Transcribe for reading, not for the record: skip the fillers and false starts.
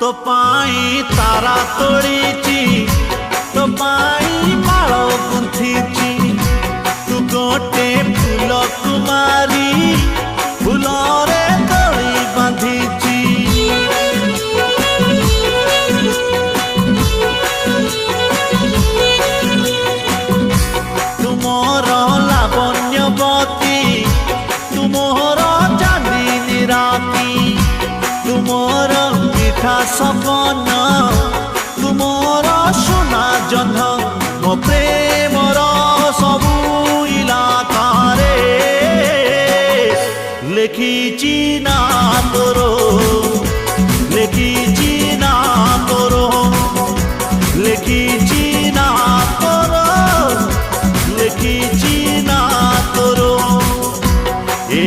तो पाई तारा तोड़ीची तो पाई माल गुंथीची तू गोटे फूल कुमारी फूलरे दड़ी बांधीची तुमर लावण्यवती तुमर चांदनी राती तुमर मिठा सपन तुमर सोना जन्ह मो प्रेमर सबू इलाकारे लेखिची ना तोर लेखिची ना तोर लेखिची ना तोर लेखिची ना तोर ए